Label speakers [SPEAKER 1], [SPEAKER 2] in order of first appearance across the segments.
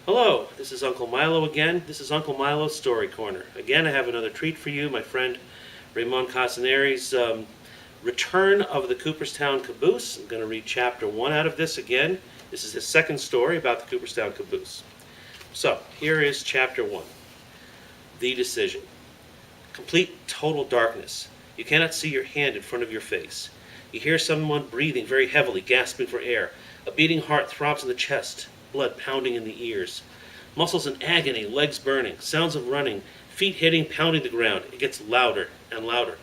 [SPEAKER 1] Hello, this is Uncle Milo again. This is Uncle Milo's Story Corner. Again, I have another treat for you, my friend Ramon Cassinari's Return of the Cooperstown Caboose. I'm going to read chapter 1 out of this again. This is his second story about the Cooperstown Caboose. So, here is chapter 1. The Decision. Complete total darkness. You cannot see your hand in front of your face. You hear someone breathing very heavily, gasping for air. A beating heart throbs in the chest, blood pounding in the ears. Muscles in agony, legs burning, sounds of running, feet hitting, pounding the ground. It gets louder and louder.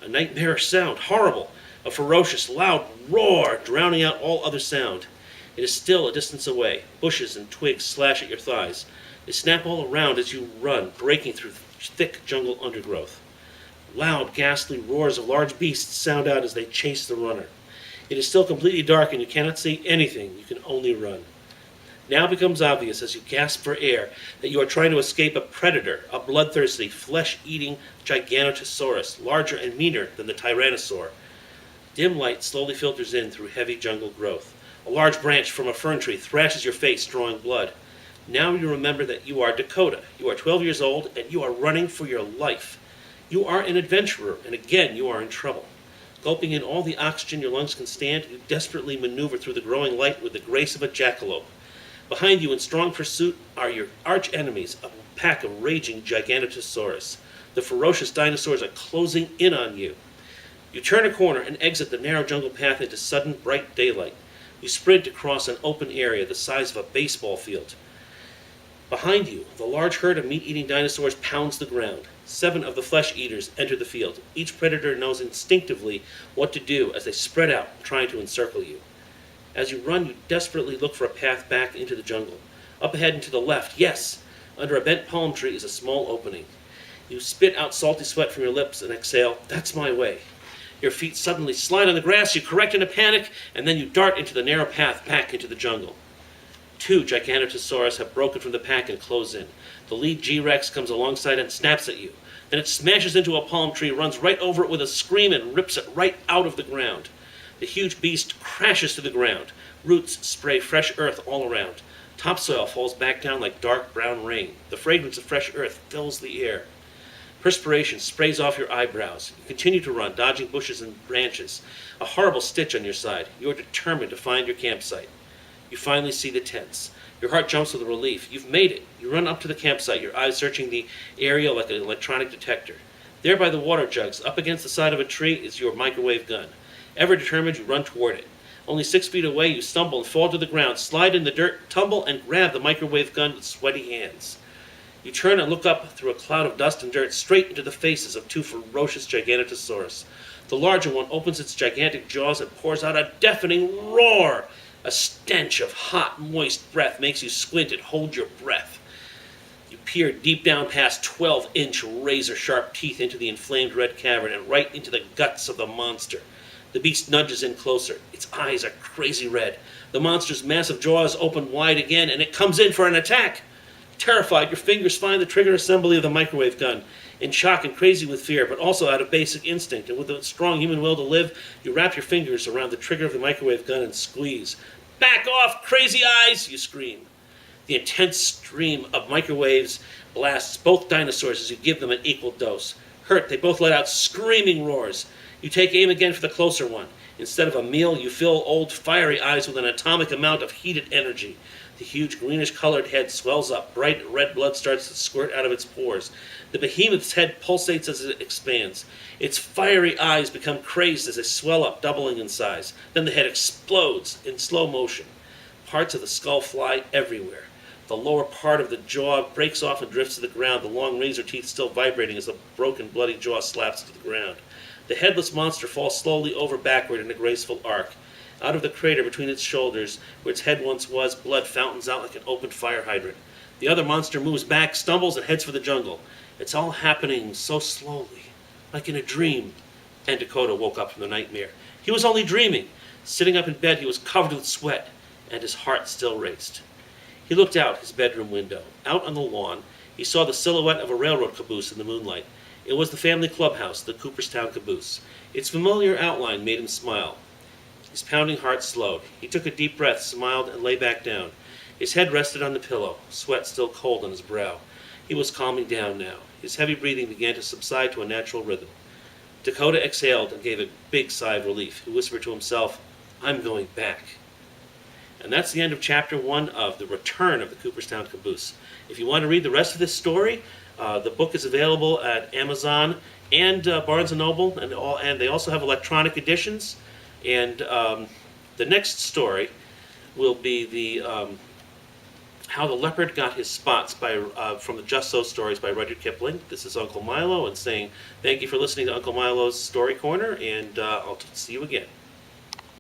[SPEAKER 1] A nightmarish sound, horrible. A ferocious, loud roar, drowning out all other sound. It is still a distance away. Bushes and twigs slash at your thighs. They snap all around as you run, breaking through thick jungle undergrowth. Loud, ghastly roars of large beasts sound out as they chase the runner. It is still completely dark and you cannot see anything. You can only run. Now becomes obvious as you gasp for air that you are trying to escape a predator, a bloodthirsty, flesh-eating Giganotosaurus, larger and meaner than the Tyrannosaur. Dim light slowly filters in through heavy jungle growth. A large branch from a fern tree thrashes your face, drawing blood. Now you remember that you are Dakota. You are 12 years old and you are running for your life. You are an adventurer, and again you are in trouble. Gulping in all the oxygen your lungs can stand, you desperately maneuver through the growing light with the grace of a jackalope. Behind you in strong pursuit are your arch-enemies, a pack of raging Giganotosaurus. The ferocious dinosaurs are closing in on you. You turn a corner and exit the narrow jungle path into sudden bright daylight. You sprint across an open area the size of a baseball field. Behind you, the large herd of meat-eating dinosaurs pounds the ground. 7 of the flesh-eaters enter the field. Each predator knows instinctively what to do as they spread out, trying to encircle you. As you run, you desperately look for a path back into the jungle. Up ahead and to the left, yes! Under a bent palm tree is a small opening. You spit out salty sweat from your lips and exhale, "That's my way." Your feet suddenly slide on the grass, you correct in a panic, and then you dart into the narrow path back into the jungle. 2 Giganotosaurus have broken from the pack and close in. The lead G-Rex comes alongside and snaps at you. Then it smashes into a palm tree, runs right over it with a scream, and rips it right out of the ground. The huge beast crashes to the ground. Roots spray fresh earth all around. Topsoil falls back down like dark brown rain. The fragrance of fresh earth fills the air. Perspiration sprays off your eyebrows. You continue to run, dodging bushes and branches. A horrible stitch on your side. You are determined to find your campsite. You finally see the tents. Your heart jumps with relief. You've made it. You run up to the campsite, your eyes searching the area like an electronic detector. There by the water jugs, up against the side of a tree, is your microwave gun. Ever determined, you run toward it. Only 6 feet away, you stumble and fall to the ground, slide in the dirt, tumble, and grab the microwave gun with sweaty hands. You turn and look up through a cloud of dust and dirt straight into the faces of 2 ferocious Giganotosaurus. The larger one opens its gigantic jaws and pours out a deafening roar. A stench of hot, moist breath makes you squint and hold your breath. You peer deep down past 12-inch razor-sharp teeth into the inflamed red cavern and right into the guts of the monster. The beast nudges in closer. Its eyes are crazy red. The monster's massive jaws open wide again, and it comes in for an attack. Terrified, your fingers find the trigger assembly of the microwave gun. In shock and crazy with fear, but also out of basic instinct, and with a strong human will to live, you wrap your fingers around the trigger of the microwave gun and squeeze. "Back off, crazy eyes!" you scream. The intense stream of microwaves blasts both dinosaurs as you give them an equal dose. Hurt, they both let out screaming roars. You take aim again for the closer one. Instead of a meal, you fill old fiery eyes with an atomic amount of heated energy. The huge greenish-colored head swells up. Bright red blood starts to squirt out of its pores. The behemoth's head pulsates as it expands. Its fiery eyes become crazed as they swell up, doubling in size. Then the head explodes in slow motion. Parts of the skull fly everywhere. The lower part of the jaw breaks off and drifts to the ground, the long razor teeth still vibrating as the broken, bloody jaw slaps to the ground. The headless monster falls slowly over backward in a graceful arc. Out of the crater between its shoulders, where its head once was, blood fountains out like an opened fire hydrant. The other monster moves back, stumbles, and heads for the jungle. It's all happening so slowly, like in a dream. And Dakota woke up from the nightmare. He was only dreaming. Sitting up in bed, he was covered with sweat, and his heart still raced. He looked out his bedroom window. Out on the lawn, he saw the silhouette of a railroad caboose in the moonlight. It was the family clubhouse, the Cooperstown Caboose. Its familiar outline made him smile. His pounding heart slowed. He took a deep breath, smiled, and lay back down. His head rested on the pillow, sweat still cold on his brow. He was calming down now. His heavy breathing began to subside to a natural rhythm. Dakota exhaled and gave a big sigh of relief. He whispered to himself, "I'm going back." And that's the end of Chapter 1 of The Return of the Cooperstown Caboose. If you want to read the rest of this story, the book is available at Amazon and Barnes & Noble, and they also have electronic editions. And the next story will be the How the Leopard Got His Spots from the Just So Stories by Rudyard Kipling. This is Uncle Milo and saying thank you for listening to Uncle Milo's Story Corner, and I'll see you again.